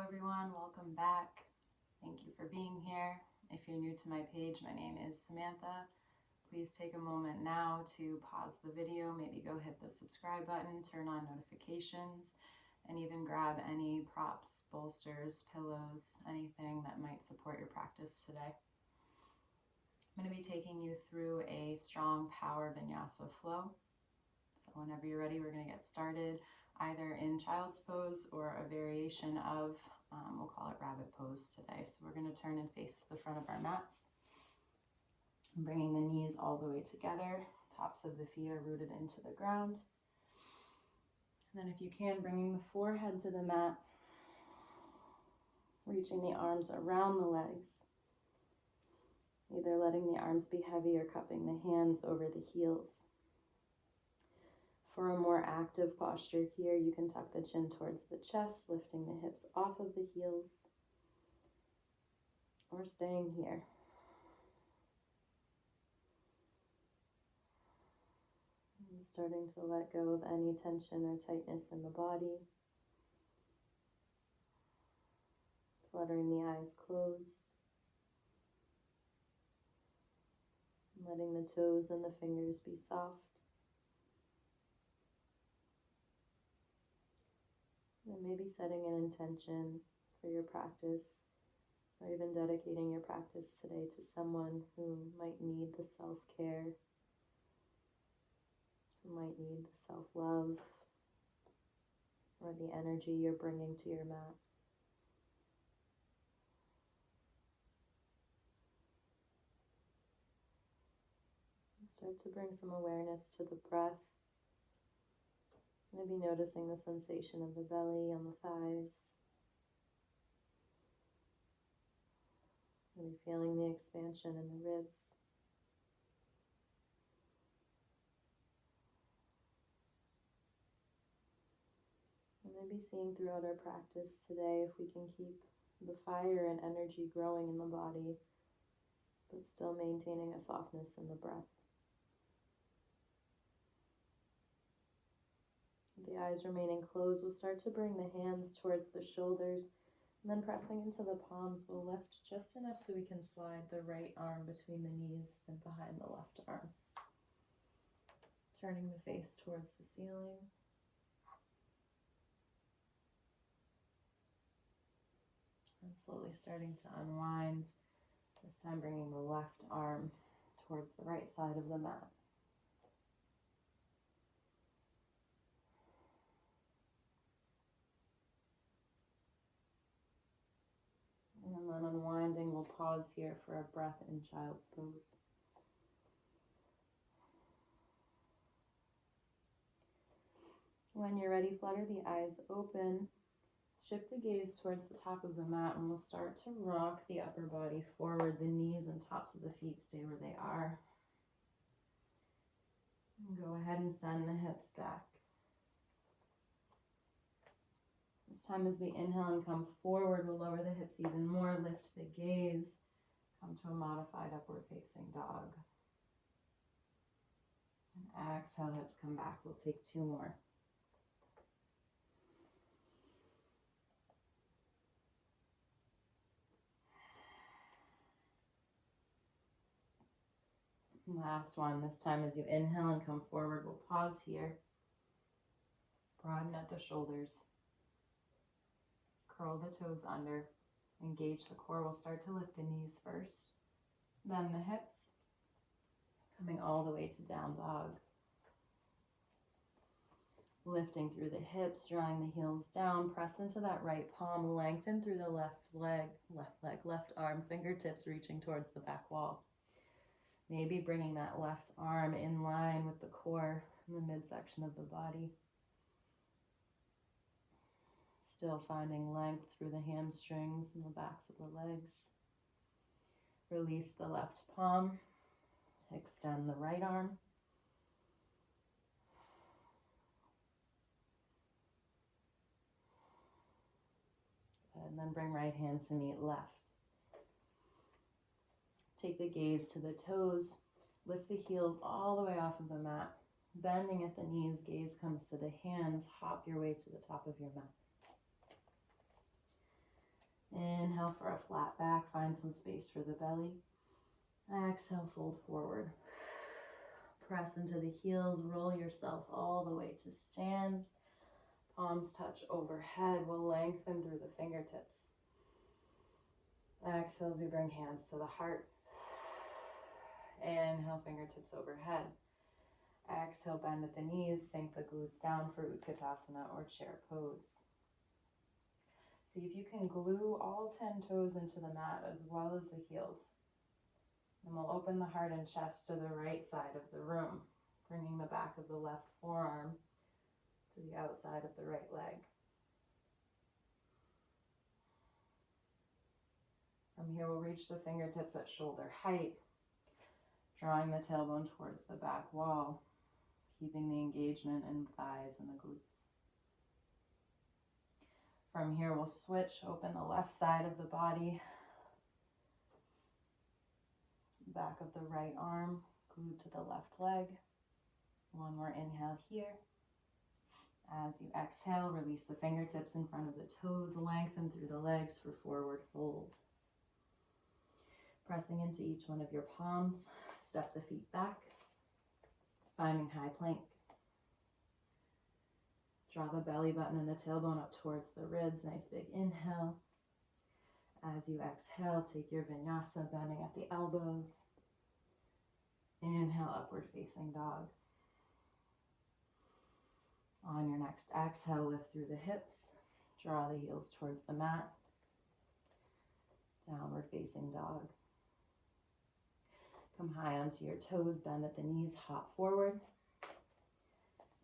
everyone, welcome back. Thank you for being here. If you're new to my page, my name is Samantha. Please take a moment now to pause the video, maybe go hit the subscribe button, turn on notifications, and even grab any props, bolsters, pillows, anything that might support your practice today. I'm going to be taking you through a strong power vinyasa flow. So whenever you're ready, we're going to get started either in child's pose or a variation of, we'll call it rabbit pose today. So we're going to turn and face the front of our mats, bringing the knees all the way together. Tops of the feet are rooted into the ground. And then if you can, bringing the forehead to the mat, reaching the arms around the legs, either letting the arms be heavy or cupping the hands over the heels. For a more active posture here, you can tuck the chin towards the chest, lifting the hips off of the heels, or staying here. And starting to let go of any tension or tightness in the body. Fluttering the eyes closed. Letting the toes and the fingers be soft. And maybe setting an intention for your practice, or even dedicating your practice today to someone who might need the self-care, who might need the self-love, or the energy you're bringing to your mat. Start to bring some awareness to the breath. Maybe noticing the sensation of the belly on the thighs. Maybe feeling the expansion in the ribs. And maybe seeing throughout our practice today if we can keep the fire and energy growing in the body, but still maintaining a softness in the breath. The eyes remaining closed, we'll start to bring the hands towards the shoulders, and then pressing into the palms, we'll lift just enough so we can slide the right arm between the knees and behind the left arm. Turning the face towards the ceiling. And slowly starting to unwind, this time bringing the left arm towards the right side of the mat. And then unwinding, we'll pause here for a breath in child's pose. When you're ready, flutter the eyes open. Shift the gaze towards the top of the mat, and we'll start to rock the upper body forward. The knees and tops of the feet stay where they are. And go ahead and send the hips back. This time as we inhale and come forward, we'll lower the hips even more, lift the gaze, come to a modified upward facing dog. And exhale, hips come back. We'll take two more. Last one. This time as you inhale and come forward, we'll pause here. Broaden at the shoulders. Curl the toes under. Engage the core. We'll start to lift the knees first. Then the hips. Coming all the way to down dog. Lifting through the hips, drawing the heels down. Press into that right palm. Lengthen through the left arm. Fingertips reaching towards the back wall. Maybe bringing that left arm in line with the core in the midsection of the body. Still finding length through the hamstrings and the backs of the legs. Release the left palm. Extend the right arm. And then bring right hand to meet left. Take the gaze to the toes. Lift the heels all the way off of the mat. Bending at the knees, gaze comes to the hands. Hop your way to the top of your mat. Inhale for a flat back. Find some space for the belly. Exhale, fold forward. Press into the heels. Roll yourself all the way to stand. Palms touch overhead. We'll lengthen through the fingertips. Exhale as we bring hands to the heart. Inhale, fingertips overhead. Exhale, bend at the knees. Sink the glutes down for Utkatasana or chair pose. See if you can glue all 10 toes into the mat as well as the heels. And we'll open the heart and chest to the right side of the room, bringing the back of the left forearm to the outside of the right leg. From here, we'll reach the fingertips at shoulder height, drawing the tailbone towards the back wall, keeping the engagement in the thighs and the glutes. From here, we'll switch, open the left side of the body, back of the right arm, glued to the left leg. One more inhale here. As you exhale, release the fingertips in front of the toes, lengthen through the legs for forward fold. Pressing into each one of your palms, step the feet back, finding high plank. Draw the belly button and the tailbone up towards the ribs. Nice big inhale. As you exhale, take your vinyasa, bending at the elbows. Inhale, upward facing dog. On your next exhale, lift through the hips. Draw the heels towards the mat. Downward facing dog. Come high onto your toes, bend at the knees, hop forward.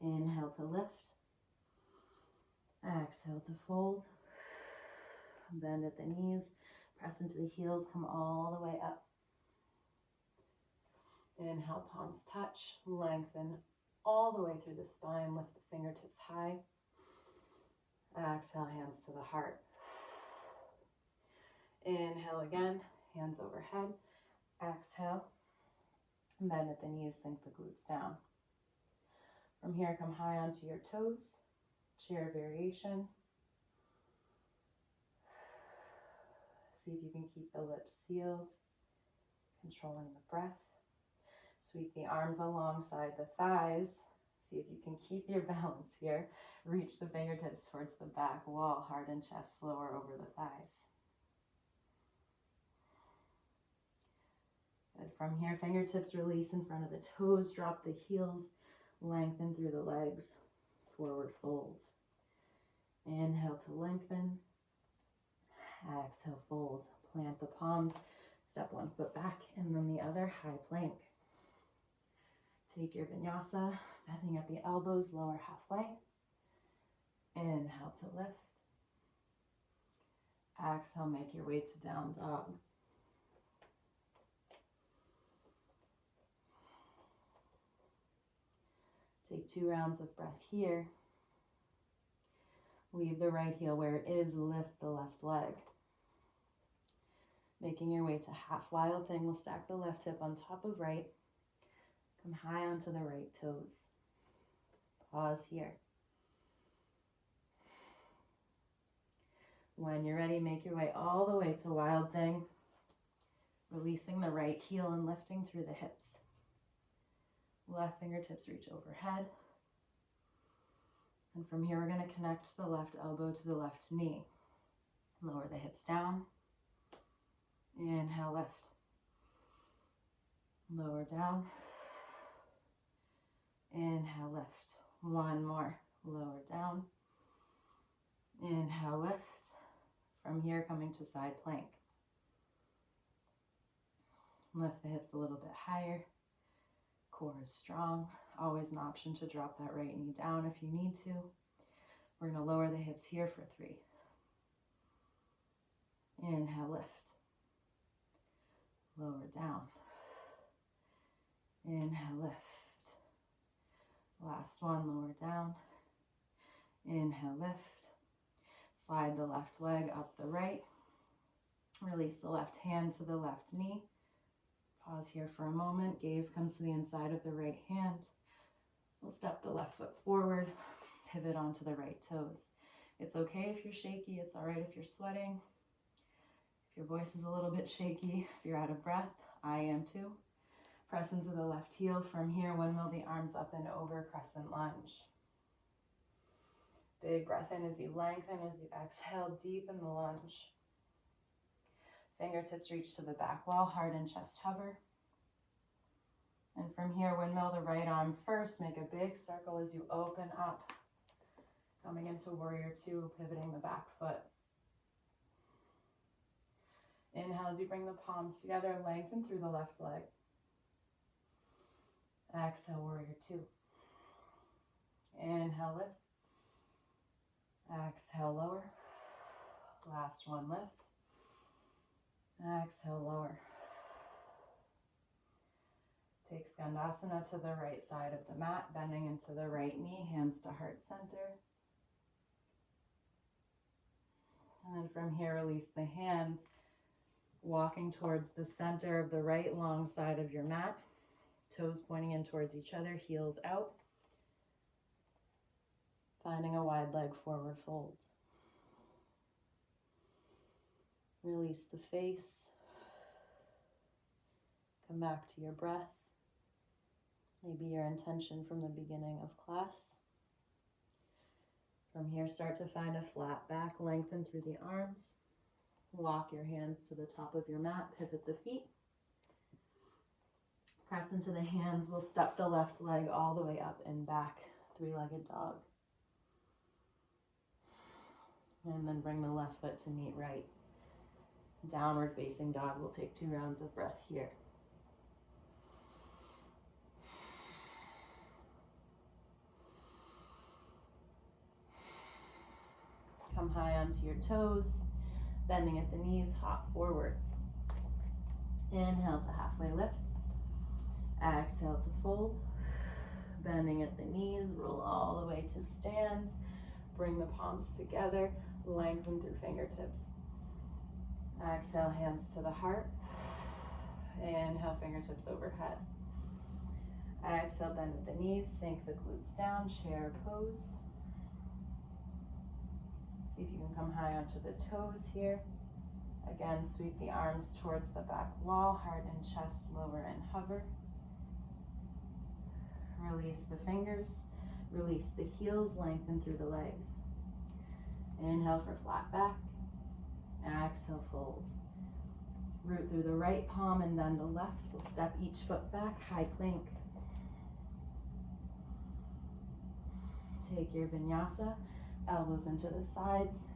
Inhale to lift. Exhale to fold. Bend at the knees, press into the heels, come all the way up. Inhale, palms touch, lengthen all the way through the spine, lift the fingertips high. Exhale, hands to the heart. Inhale again, hands overhead. Exhale, bend at the knees, sink the glutes down. From here, come high onto your toes, chair variation. See if you can keep the lips sealed, controlling the breath. Sweep the arms alongside the thighs. See if you can keep your balance here. Reach the fingertips towards the back wall, heart and chest lower over the thighs. Good. From here, fingertips release in front of the toes, drop the heels, lengthen through the legs, forward fold. Inhale to lengthen. Exhale, fold. Plant the palms, step one foot back, and then the other, high plank. Take your vinyasa, bending at the elbows, lower halfway. Inhale to lift. Exhale, make your way to down dog. Take 2 rounds of breath here. Leave the right heel where it is, lift the left leg. Making your way to half wild thing, we'll stack the left hip on top of right. Come high onto the right toes. Pause here. When you're ready, make your way all the way to wild thing. Releasing the right heel and lifting through the hips. Left fingertips reach overhead. And from here, we're going to connect the left elbow to the left knee. Lower the hips down. Inhale, lift. Lower down. Inhale, lift. One more. Lower down. Inhale, lift. From here, coming to side plank. Lift the hips a little bit higher. Core is strong. Always an option to drop that right knee down if you need to. We're going to lower the hips here for 3. Inhale, lift. Lower down. Inhale, lift. Last one, lower down. Inhale, lift. Slide the left leg up the right. Release the left hand to the left knee. Pause here for a moment. Gaze comes to the inside of the right hand. We'll step the left foot forward. Pivot onto the right toes. It's okay if you're shaky. It's all right if you're sweating. If your voice is a little bit shaky, if you're out of breath, I am too. Press into the left heel. From here, windmill the arms up and over, crescent lunge. Big breath in as you lengthen, as you exhale, deepen the lunge. Fingertips reach to the back wall, heart and chest hover. And from here, windmill the right arm first. Make a big circle as you open up. Coming into warrior two, pivoting the back foot. Inhale as you bring the palms together, lengthen through the left leg. Exhale, warrior two. Inhale, lift. Exhale, lower. Last one, lift. Exhale, lower. Take Skandasana to the right side of the mat, bending into the right knee, hands to heart center. And then from here, release the hands, walking towards the center of the right long side of your mat, toes pointing in towards each other, heels out. Finding a wide leg forward fold. Release the face. Come back to your breath. Maybe your intention from the beginning of class. From here, start to find a flat back, lengthen through the arms. Walk your hands to the top of your mat, pivot the feet. Press into the hands, we'll step the left leg all the way up and back, three-legged dog. And then bring the left foot to meet right. Downward facing dog, we'll take 2 rounds of breath here. Come high onto your toes, bending at the knees, hop forward. Inhale to halfway lift. Exhale to fold. Bending at the knees, roll all the way to stand. Bring the palms together, lengthen through fingertips. Exhale, hands to the heart. Inhale, fingertips overhead. Exhale, bend at the knees, sink the glutes down, chair pose. See if you can come high onto the toes here. Again, sweep the arms towards the back wall, heart and chest, lower and hover. Release the fingers, release the heels, lengthen through the legs. Inhale for flat back. Exhale, fold. Root through the right palm and then the left. We'll step each foot back, high plank. Take your vinyasa, elbows into the sides.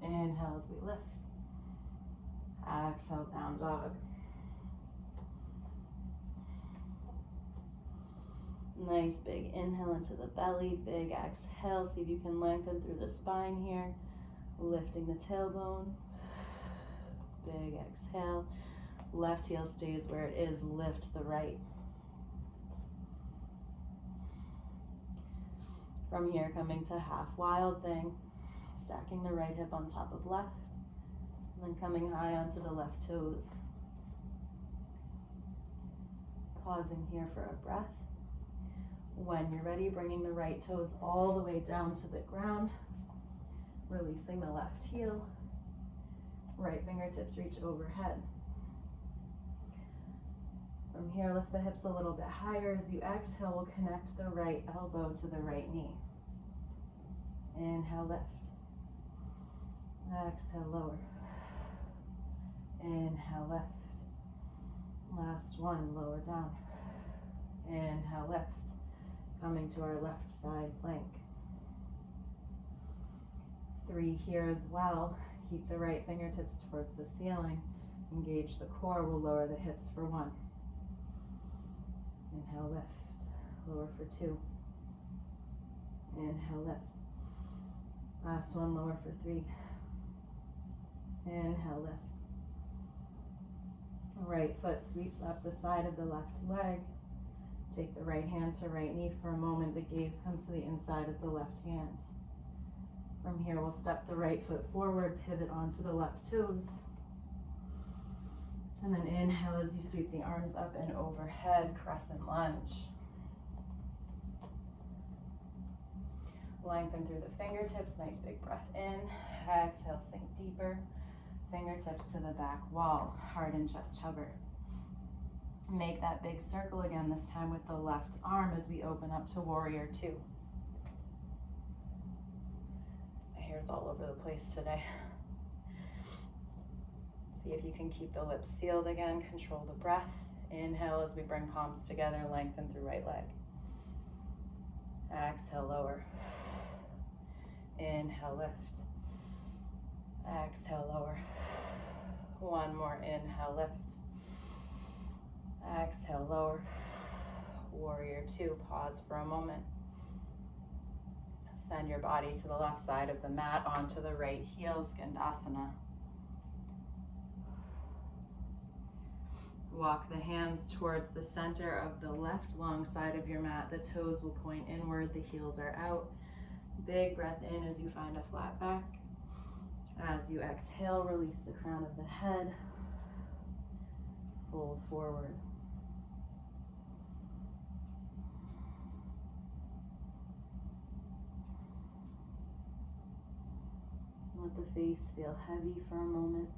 Inhale as we lift. Exhale, down dog. Nice big inhale into the belly, big exhale. See if you can lengthen through the spine here. Lifting the tailbone. Big exhale. Left heel stays where it is. Lift the right. From here, coming to half wild thing. Stacking the right hip on top of left. And then coming high onto the left toes. Pausing here for a breath. When you're ready, bringing the right toes all the way down to the ground. Releasing the left heel. Right fingertips reach overhead. From here, lift the hips a little bit higher. As you exhale, we'll connect the right elbow to the right knee. Inhale, lift. Exhale, lower. Inhale, lift. Last one, lower down. Inhale, lift. Coming to our left side plank. 3 here as well. Keep the right fingertips towards the ceiling. Engage the core. We'll lower the hips for 1. Inhale, lift. Lower for 2. Inhale, lift. Last one, lower for 3. Inhale, lift. Right foot sweeps up the side of the left leg. Take the right hand to right knee for a moment. The gaze comes to the inside of the left hand. From here, we'll step the right foot forward, pivot onto the left toes. And then inhale as you sweep the arms up and overhead, crescent lunge. Lengthen through the fingertips, nice big breath in. Exhale, sink deeper. Fingertips to the back wall, heart and chest hover. Make that big circle again, this time with the left arm as we open up to warrior two. My hair's all over the place today. See if you can keep the lips sealed again. Control the breath. Inhale as we bring palms together, lengthen through right leg. Exhale, lower. Inhale, lift. Exhale, lower. One more, inhale, lift. Exhale, lower. Warrior two, pause for a moment. Send your body to the left side of the mat onto the right heel, Skandasana. Walk the hands towards the center of the left long side of your mat. The toes will point inward, the heels are out. Big breath in as you find a flat back. As you exhale, release the crown of the head. Fold forward. Let the face feel heavy for a moment.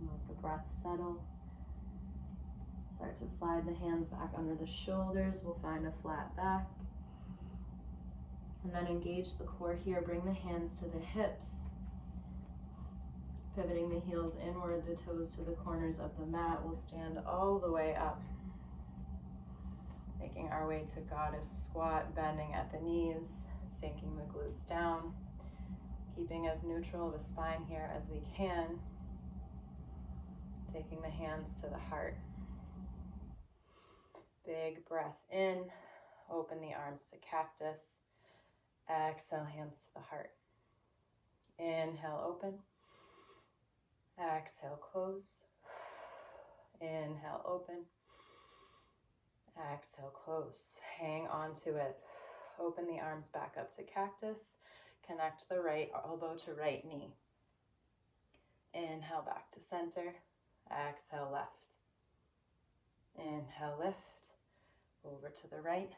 Let the breath settle. Start to slide the hands back under the shoulders. We'll find a flat back. And then engage the core here. Bring the hands to the hips. Pivoting the heels inward, the toes to the corners of the mat. We'll stand all the way up. Making our way to goddess squat, bending at the knees, sinking the glutes down. Keeping as neutral of a spine here as we can. Taking the hands to the heart. Big breath in. Open the arms to cactus. Exhale, hands to the heart. Inhale, open. Exhale, close. Inhale, open. Exhale, close. Hang on to it. Open the arms back up to cactus. Connect the right elbow to right knee. Inhale, back to center. Exhale, left. Inhale, lift. Over to the right.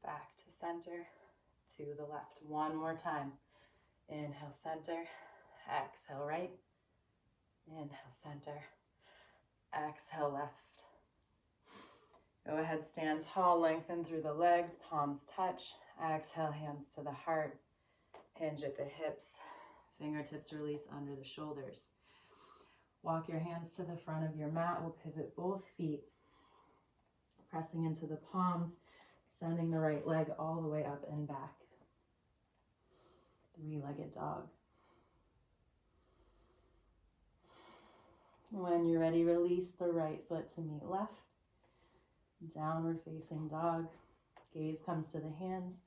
Back to center. To the left. One more time. Inhale, center. Exhale, right. Inhale, center. Exhale, left. Go ahead, stand tall, lengthen through the legs, palms touch. Exhale, hands to the heart. Hinge at the hips. Fingertips release under the shoulders. Walk your hands to the front of your mat. We'll pivot both feet. Pressing into the palms, sending the right leg all the way up and back. Three-legged dog. When you're ready, release the right foot to meet left. Downward facing dog. Gaze comes to the hands.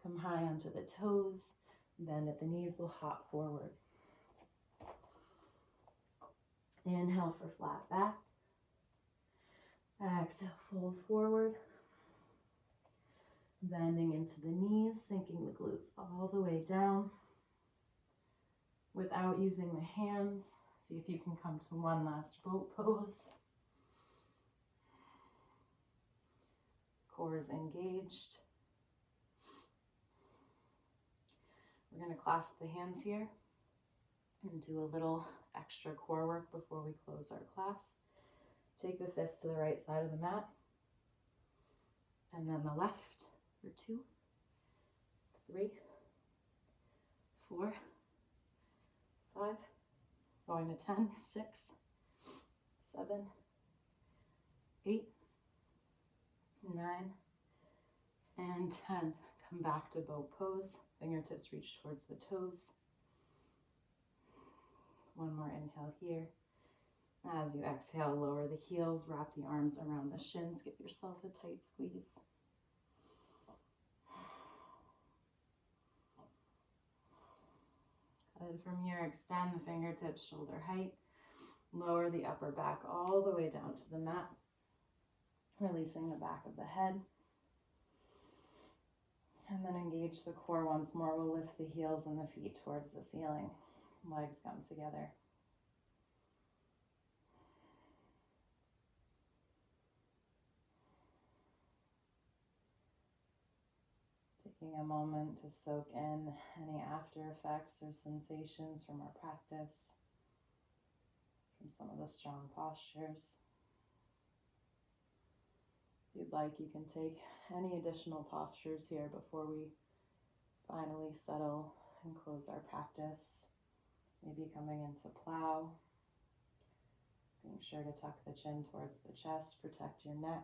Come high onto the toes. Bend at the knees. We'll hop forward. Inhale for flat back. Exhale, fold forward. Bending into the knees, sinking the glutes all the way down. Without using the hands, see if you can come to one last boat pose. Core is engaged. We're going to clasp the hands here and do a little extra core work before we close our class. Take the fists to the right side of the mat, and then the left for 2, 3, 4, 5, going to 10, 6, 7, 8, 9, and 10. Come back to boat pose. Fingertips reach towards the toes. One more inhale here. As you exhale, lower the heels, wrap the arms around the shins, give yourself a tight squeeze. Good. From here, extend the fingertips shoulder height. Lower the upper back all the way down to the mat, releasing the back of the head. And then engage the core once more. We'll lift the heels and the feet towards the ceiling. Legs come together. Taking a moment to soak in any after effects or sensations from our practice, from some of the strong postures. If you'd like, you can take any additional postures here before we finally settle and close our practice. Maybe coming into plow, being sure to tuck the chin towards the chest, protect your neck.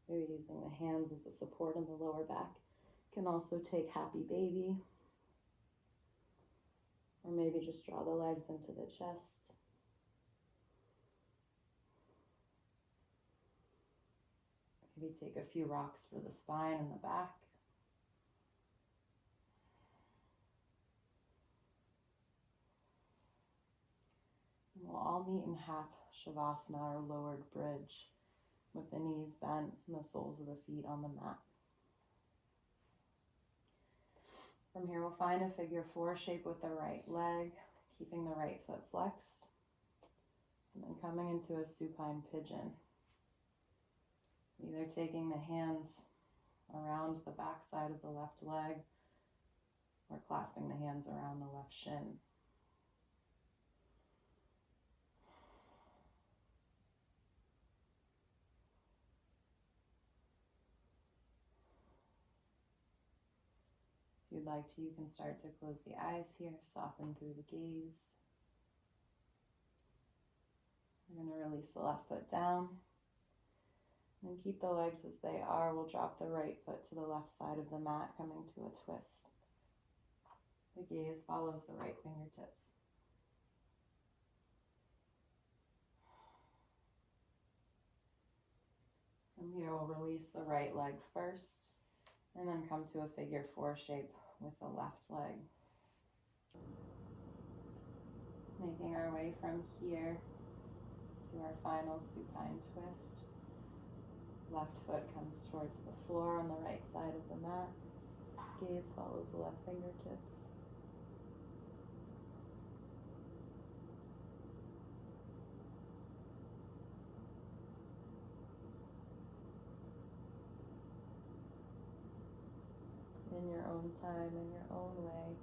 Maybe using the hands as a support in the lower back. You can also take happy baby. Or maybe just draw the legs into the chest. Maybe take a few rocks for the spine and the back. And we'll all meet in half Shavasana or lowered bridge, with the knees bent and the soles of the feet on the mat. From here, we'll find a figure four shape with the right leg, keeping the right foot flexed, and then coming into a supine pigeon. Either taking the hands around the back side of the left leg or clasping the hands around the left shin. If you'd like to, you can start to close the eyes here, soften through the gaze. We're going to release the left foot down. And keep the legs as they are. We'll drop the right foot to the left side of the mat, coming to a twist. The gaze follows the right fingertips. From here, we'll release the right leg first, and then come to a figure four shape with the left leg. Making our way from here to our final supine twist. Left foot comes towards the floor on the right side of the mat. Gaze follows the left fingertips. In your own time, in your own way,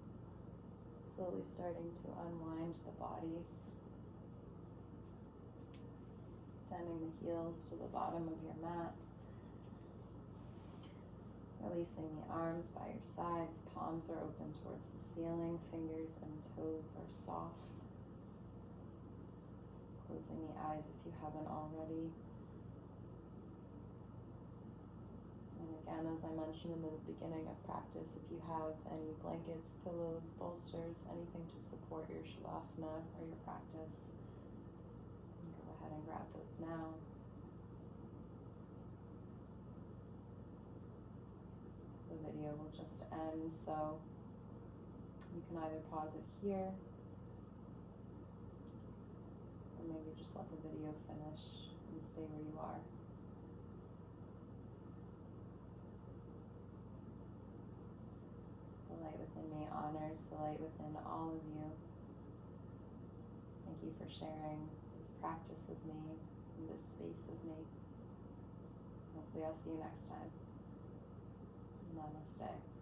slowly starting to unwind the body. Sending the heels to the bottom of your mat. Releasing the arms by your sides. Palms are open towards the ceiling. Fingers and toes are soft. Closing the eyes if you haven't already. And again, as I mentioned in the beginning of practice, if you have any blankets, pillows, bolsters, anything to support your Shavasana or your practice, go ahead and grab those now. The video will just end, so you can either pause it here or maybe just let the video finish and stay where you are. The light within me honors the light within all of you. Thank you for sharing this practice with me, in this space with me. Hopefully I'll see you next time. Namaste.